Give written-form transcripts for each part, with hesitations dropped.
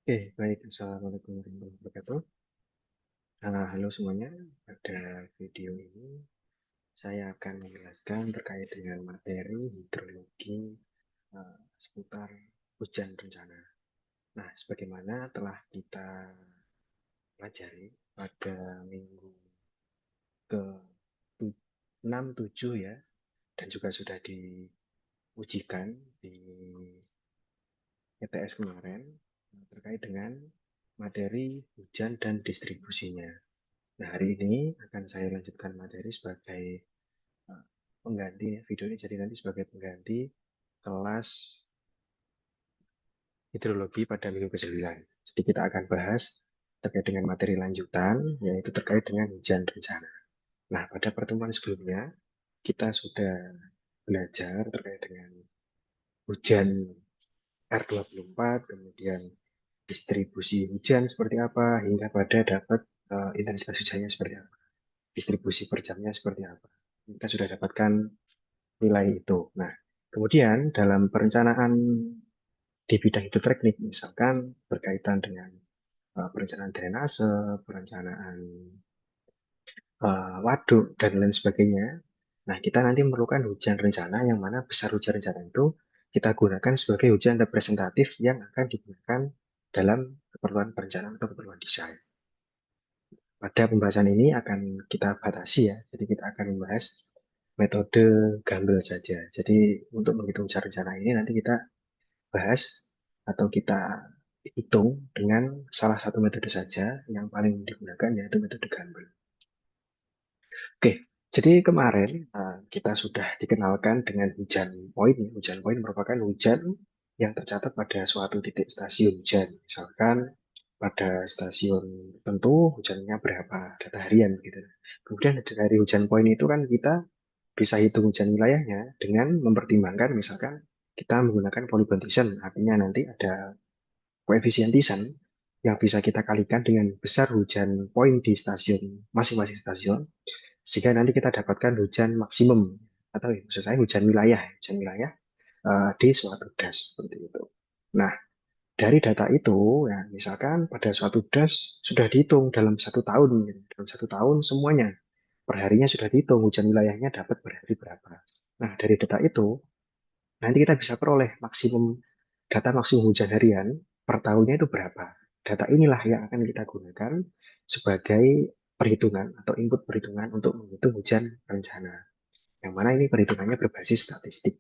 Oke, baik. Assalamualaikum warahmatullahi wabarakatuh. Halo semuanya. Pada video ini, saya akan menjelaskan terkait dengan materi hidrologi seputar hujan rencana. Nah, sebagaimana telah kita pelajari pada minggu ke 6, 7 ya, dan juga sudah diujikan di ETS kemarin terkait dengan materi hujan dan distribusinya. Nah, hari ini akan saya lanjutkan materi sebagai pengganti ya. Video ini jadi nanti sebagai pengganti kelas hidrologi pada minggu ke-9. Jadi kita akan bahas terkait dengan materi lanjutan, yaitu terkait dengan hujan rencana. Nah, pada pertemuan sebelumnya, kita sudah belajar terkait dengan hujan R24, kemudian distribusi hujan seperti apa, hingga pada dapat intensitas hujannya seperti apa, distribusi per jamnya seperti apa. Kita sudah dapatkan nilai itu. Nah, kemudian dalam perencanaan di bidang hidroteknik, misalkan berkaitan dengan perencanaan drainase, perencanaan waduk, dan lain sebagainya. Nah, kita nanti memerlukan hujan rencana yang mana besar hujan rencana itu kita gunakan sebagai hujan representatif yang akan digunakan dalam keperluan perencanaan atau keperluan desain. Pada pembahasan ini akan kita batasi ya, jadi kita akan membahas metode Gamble saja. Jadi untuk menghitung hujan rencana ini nanti kita bahas atau kita hitung dengan salah satu metode saja yang paling digunakan yaitu metode Gamble. Oke, jadi kemarin kita sudah dikenalkan dengan hujan point. Hujan point merupakan hujan yang tercatat pada suatu titik stasiun hujan. Misalkan pada stasiun tertentu hujannya berapa data harian gitu. Kemudian dari hujan point itu kan kita bisa hitung hujan wilayahnya dengan mempertimbangkan misalkan kita menggunakan Polygon Thiessen, artinya nanti ada koefisien Thiessen yang bisa kita kalikan dengan besar hujan point di stasiun masing-masing stasiun sehingga nanti kita dapatkan hujan maksimum atau maksud saya hujan wilayah di suatu das seperti itu. Nah, dari data itu, ya, misalkan pada suatu das sudah dihitung dalam 1 tahun, gitu. Dalam 1 tahun semuanya perharinya sudah dihitung hujan wilayahnya dapat berhari berapa. Nah, dari data itu nanti kita bisa peroleh data maksimum hujan harian per tahunnya itu berapa. Data inilah yang akan kita gunakan sebagai perhitungan atau input perhitungan untuk menghitung hujan rencana. Yang mana ini perhitungannya berbasis statistik.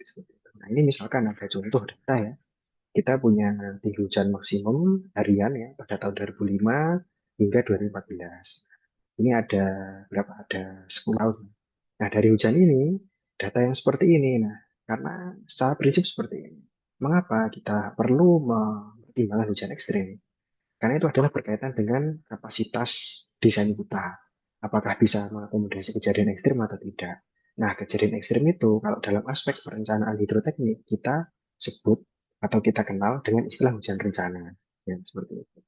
Nah, ini misalkan ada contoh data ya. Kita punya tinggi hujan maksimum harian ya pada tahun 2005 hingga 2014. Ini ada berapa? Ada 10 tahun. Nah, dari hujan ini, data yang seperti ini. Nah, karena secara prinsip seperti ini. Mengapa kita perlu mempertimbangkan hujan ekstrim? Karena itu adalah berkaitan dengan kapasitas desain kita. Apakah bisa mengakomodasi kejadian ekstrim atau tidak. Nah, kejadian ekstrim itu kalau dalam aspek perencanaan hidroteknik kita sebut atau kita kenal dengan istilah hujan rencana. Ya, seperti itu.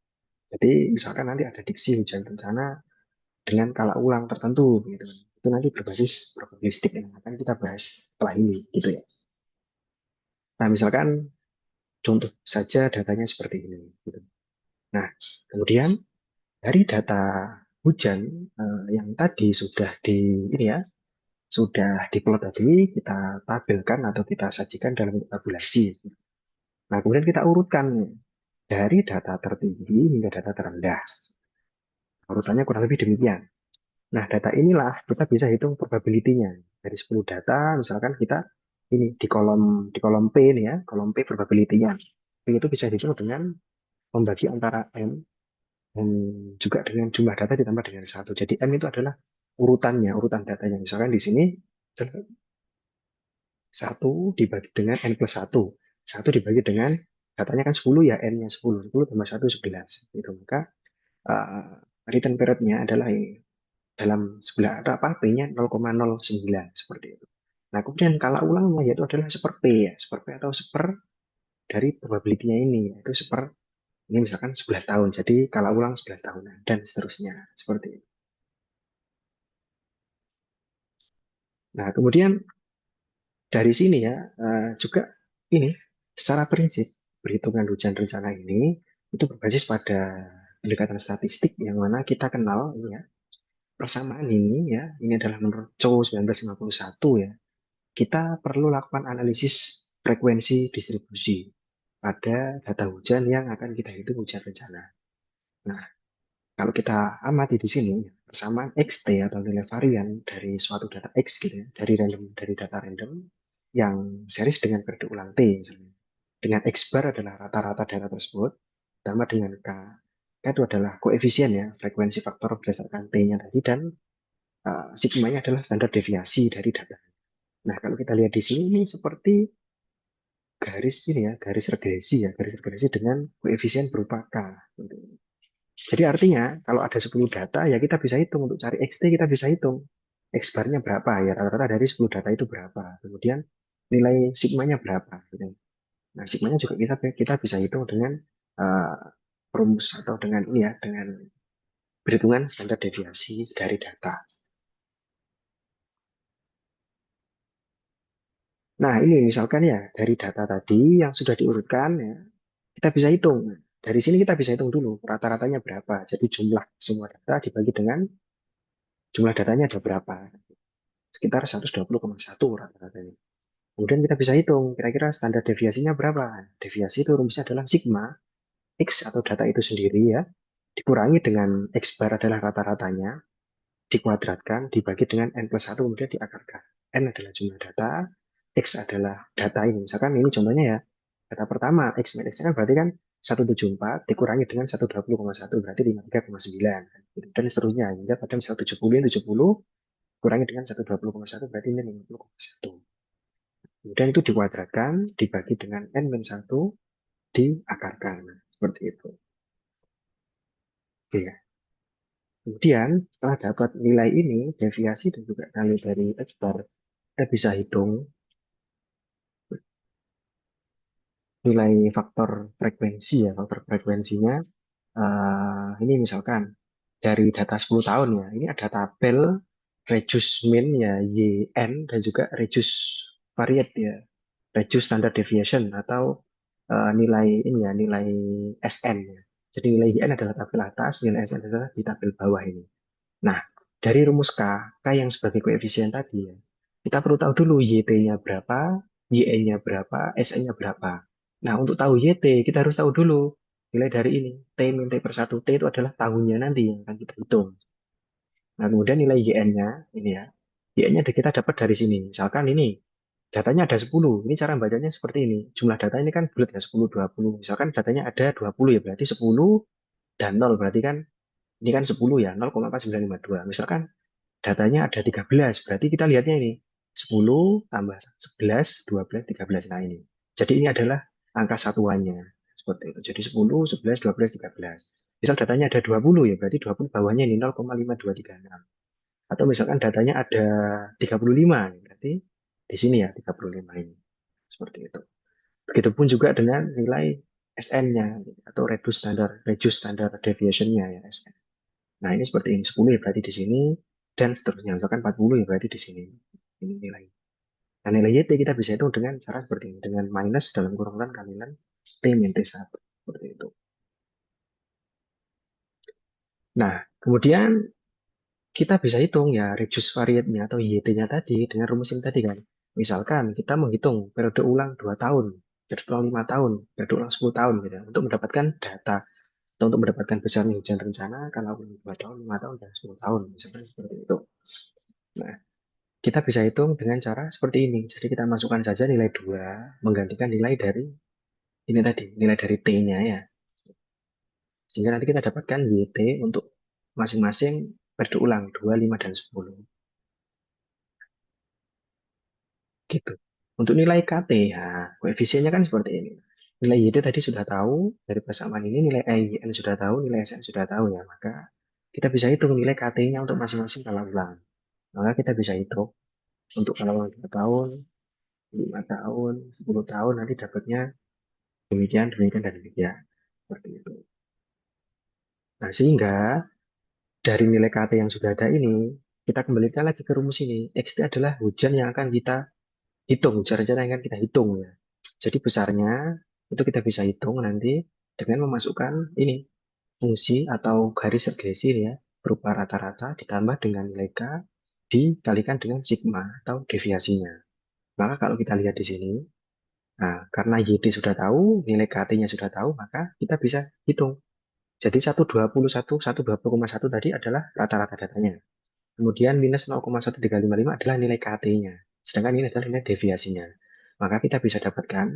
Jadi misalkan nanti ada diksi hujan rencana dengan kala ulang tertentu gitu. Itu nanti berbasis probabilistik yang akan kita bahas setelah ini gitu ya. Nah, misalkan contoh saja datanya seperti ini gitu. Nah, kemudian dari data hujan yang tadi sudah di ini ya, sudah diplot tadi kita tabelkan atau kita sajikan dalam tabulasi. Nah, kemudian kita urutkan dari data tertinggi hingga data terendah. Urutannya kurang lebih demikian. Nah, data inilah kita bisa hitung probability-nya. Dari 10 data, misalkan kita ini di kolom P ini ya, kolom P probability-nya. P itu bisa dihitung dengan membagi antara M dan juga dengan jumlah data ditambah dengan satu. Jadi M itu adalah urutannya, urutan datanya. Misalkan di sini satu dibagi dengan N plus satu. Satu dibagi dengan datanya kan 10 ya, N-nya 10. 10 tambah 1, 11. Itu. Maka uh, return period-nya adalah ini. Dalam sebelah apa P-nya 0,09 seperti itu. Nah, kemudian kala ulangnya yaitu adalah seper P ya, seper P atau seper dari probability-nya ini, yaitu seper ini misalkan 11 tahun. Jadi kala ulang 11 tahunan dan seterusnya seperti itu. Nah, kemudian dari sini ya juga ini secara prinsip perhitungan hujan rencana ini itu berbasis pada pendekatan statistik yang mana kita kenal ini ya, persamaan ini ya, ini adalah menurut Chow 1951 ya, kita perlu lakukan analisis frekuensi distribusi pada data hujan yang akan kita hitung hujan rencana. Nah, kalau kita amati di sini, persamaan XT atau nilai varian dari suatu data X gitu ya, dari data random yang series dengan periode ulang T misalnya. Dengan X bar adalah rata-rata data tersebut, ditambah dengan K. K itu adalah koefisien ya, frekuensi faktor berdasarkan T-nya tadi, dan sigma-nya adalah standar deviasi dari data. Nah, kalau kita lihat di sini, ini seperti garis ini ya, garis regresi dengan koefisien berupa K. Jadi artinya kalau ada 10 data ya kita bisa hitung untuk cari XT, kita bisa hitung X barnya berapa ya, rata-rata dari 10 data itu berapa. Kemudian nilai sigmanya berapa gitu. Nah, sigmanya juga kita bisa hitung dengan uh, rumus atau dengan ini ya, dengan perhitungan standar deviasi dari data. Nah, ini misalkan ya dari data tadi yang sudah diurutkan ya, kita bisa hitung. Dari sini kita bisa hitung dulu rata-ratanya berapa. Jadi jumlah semua data dibagi dengan jumlah datanya ada berapa. Sekitar 120,1 rata-ratanya. Kemudian kita bisa hitung kira-kira standar deviasinya berapa. Deviasi itu rumusnya adalah sigma X atau data itu sendiri ya, dikurangi dengan X bar adalah rata-ratanya, dikuadratkan, dibagi dengan N plus 1, kemudian diakarkan. N adalah jumlah data, X adalah data ini. Misalkan ini contohnya ya, data pertama, X min X kan berarti kan 174 dikurangi dengan 120,1 berarti 53,9. Gitu. Dan seterusnya, hingga pada misal 70 kurangi dengan 120,1 berarti ini 50,1. Kemudian itu dikuadratkan, dibagi dengan N-1, diakarkan. Nah, seperti itu. Oke, ya. Kemudian setelah dapat nilai ini, deviasi dan juga kali dari X bar, kita bisa hitung nilai faktor frekuensi ya, faktor frekuensinya. Ini misalkan dari data 10 tahun ya, ini ada tabel reduce mean ya, YN, dan juga reduce variate ya, reduce standard deviation atau nilai ini ya, nilai SN ya. Jadi nilai YN adalah tabel atas, nilai SN adalah di tabel bawah ini. Nah, dari rumus K yang sebagai koefisien tadi ya, kita perlu tahu dulu YT-nya berapa, YN-nya berapa, SN-nya berapa. Nah, untuk tahu YT, kita harus tahu dulu nilai dari ini. T min T per 1. T itu adalah tahunnya nanti yang akan kita hitung. Nah, kemudian nilai YN-nya, ini ya. YN-nya kita dapat dari sini. Misalkan ini, datanya ada 10. Ini cara bacanya seperti ini. Jumlah data ini kan bulat ya, 10, 20. Misalkan datanya ada 20 ya, berarti 10 dan 0. Berarti kan ini kan 10 ya, 0,4952. Misalkan datanya ada 13, berarti kita lihatnya ini 10 tambah 11, 12, 13. Nah ini. Jadi ini adalah angka satuannya. Seperti itu. Jadi 10, 11, 12, 13. Misal datanya ada 20 ya, berarti 20 bawahnya ini 0,5236. Atau misalkan datanya ada 35, berarti di sini ya 35 ini. Seperti itu. Begitupun juga dengan nilai SN-nya atau reduce standard deviation-nya ya SN. Nah, ini seperti ini. 10 ya berarti di sini, dan seterusnya. Misalkan 40 ya berarti di sini. Ini nilai. Nah, nilai YT kita bisa hitung dengan cara seperti ini. Dengan minus dalam kurungan kalian T min T1. Seperti itu. Nah, kemudian kita bisa hitung ya reduce variate-nya atau YT-nya tadi dengan rumus ini tadi kan. Misalkan kita menghitung periode ulang 2 tahun, periode ulang 5 tahun, periode ulang 10 tahun gitu ya, untuk mendapatkan data atau untuk mendapatkan besarnya hujan rencana kalau 2 tahun, 5 tahun, dan 10 tahun. Misalkan seperti itu. Nah, kita bisa hitung dengan cara seperti ini. Jadi kita masukkan saja nilai 2 menggantikan nilai dari ini tadi, nilai dari T-nya ya. Sehingga nanti kita dapatkan YT untuk masing-masing periode ulang 2, 5, dan 10. Gitu. Untuk nilai KT, ya, koefisiennya kan seperti ini. Nilai YT tadi sudah tahu, dari persamaan ini nilai EYN sudah tahu, nilai SN sudah tahu ya. Maka kita bisa hitung nilai KT-nya untuk masing-masing kalau ulang. Maka kita bisa hitung untuk kalau ulang 2 tahun, 5 tahun, 10 tahun, nanti dapatnya demikian, demikian, dan demikian. Seperti itu. Nah, sehingga dari nilai KT yang sudah ada ini, kita kembalikan lagi ke rumus ini. XT adalah hujan yang akan kita hitung, hujan rencana yang akan kita hitung ya. Jadi besarnya itu kita bisa hitung nanti. dengan memasukkan ini fungsi atau garis regresi ya berupa rata-rata ditambah dengan nilai K dikalikan dengan sigma atau deviasinya. Maka kalau kita lihat di sini, nah, karena YT sudah tahu, nilai KT-nya sudah tahu, maka kita bisa hitung. Jadi 121, 120,1 tadi adalah rata-rata datanya. Kemudian minus 0,1355 adalah nilai KT-nya. Sedangkan ini adalah nilai deviasinya. Maka kita bisa dapatkan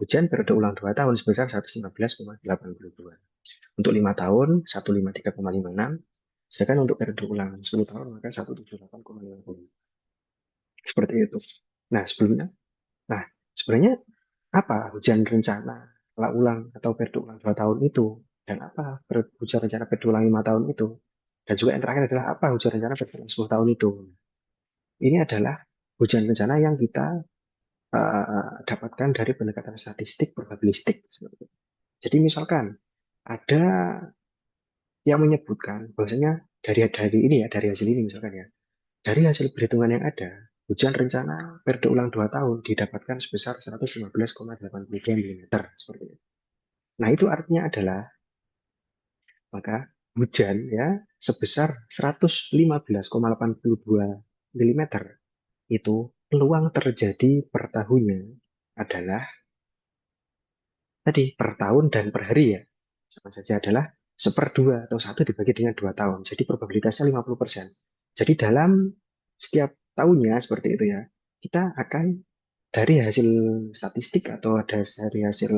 hujan periode ulang 2 tahun sebesar 115,82. Untuk 5 tahun, 153,56. Sedangkan untuk periode ulang 10 tahun, maka 178,50. Seperti itu. Nah, sebelumnya, nah, sebenarnya apa hujan rencana skala ulang atau periode ulang 2 tahun itu? Dan apa hujan rencana periode ulang 5 tahun itu? Dan juga yang terakhir adalah apa hujan rencana periode ulang 10 tahun itu? Ini adalah hujan rencana yang kita dapatkan dari pendekatan statistik probabilistik. Jadi misalkan ada yang menyebutkan bahwasanya dari ini ya, dari hasil ini misalkan ya, dari hasil perhitungan yang ada, hujan rencana periode ulang 2 tahun didapatkan sebesar 115,82 mm seperti itu. Nah, itu artinya adalah maka hujan ya sebesar 115,82 mm itu peluang terjadi per tahunnya adalah tadi per tahun dan per hari ya. Sama saja adalah seperdua atau satu dibagi dengan 2 tahun. Jadi probabilitasnya 50%. Jadi dalam setiap tahunnya seperti itu ya, kita akan dari hasil statistik atau dari hasil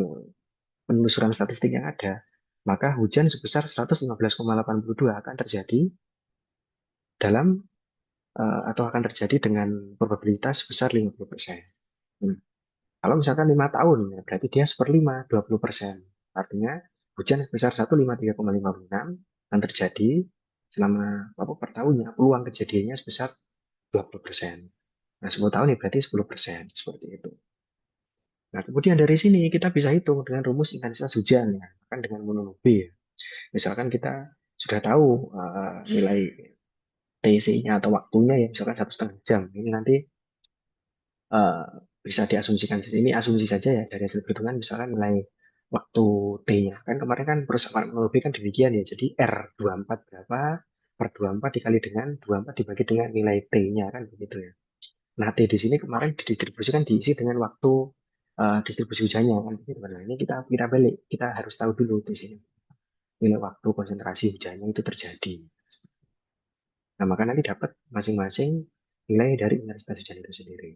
penelusuran statistik yang ada, maka hujan sebesar 115,82 akan terjadi dalam atau akan terjadi dengan probabilitas sebesar 50%. Kalau misalkan 5 tahun, ya berarti dia seperlima, 20%. Artinya hujan sebesar 153,56 akan terjadi selama apa per tahunnya, peluang kejadiannya sebesar 20%. Nah, 10 tahun ya berarti 10%, seperti itu. Nah, kemudian dari sini kita bisa hitung dengan rumus intensitas hujan ya, kan dengan monolog B ya. Misalkan kita sudah tahu nilai TC-nya atau waktunya ya, misalkan 1,5 jam. Ini nanti eh, bisa diasumsikan di sini asumsi saja ya dari hasil perhitungan misalkan nilai waktu T-nya kan kemarin kan perusahaan teknologi kan demikian ya jadi R24 berapa per 24 dikali dengan 24 dibagi dengan nilai T-nya kan begitu ya. Nah T di sini kemarin didistribusikan diisi dengan waktu distribusi hujannya kan begitu kan. Nah, ini kita balik kita harus tahu dulu di sini nilai waktu konsentrasi hujannya itu terjadi. Nah maka nanti dapat masing-masing nilai dari intensitas hujan itu sendiri.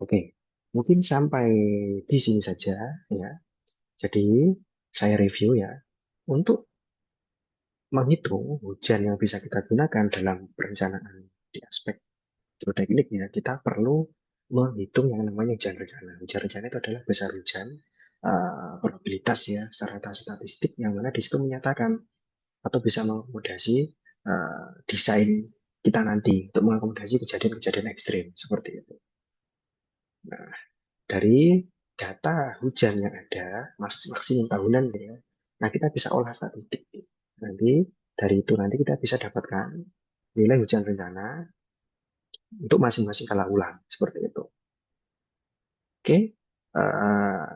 Oke, mungkin sampai di sini saja ya. Jadi saya review ya. Untuk menghitung hujan yang bisa kita gunakan dalam perencanaan di aspek geotekniknya, kita perlu menghitung yang namanya hujan rencana. Hujan rencana itu adalah besar hujan, probabilitas ya, secara statistik yang mana di situ menyatakan atau bisa mengakomodasi desain kita nanti untuk mengakomodasi kejadian-kejadian ekstrim seperti itu. Nah, dari data hujan yang ada, maksimum tahunan ya, nah kita bisa olah statistik. Nanti dari itu nanti kita bisa dapatkan nilai hujan rencana untuk masing-masing kala ulang seperti itu. Oke, eh,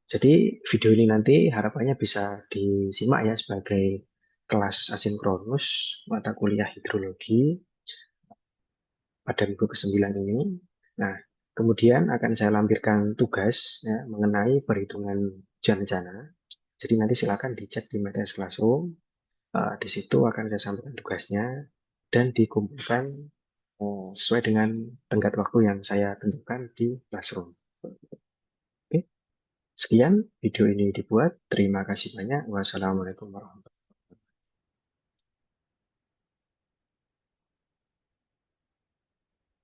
jadi video ini nanti harapannya bisa disimak ya sebagai kelas asinkronus mata kuliah hidrologi pada minggu ke-9 ini. Nah, kemudian akan saya lampirkan tugas ya, mengenai perhitungan hujan rencana. Jadi nanti silakan dicek di Materi Classroom. Di situ akan saya sampaikan tugasnya dan dikumpulkan sesuai dengan tenggat waktu yang saya tentukan di Classroom. Oke, sekian video ini dibuat. Terima kasih banyak. Wassalamualaikum warahmatullahi wabarakatuh.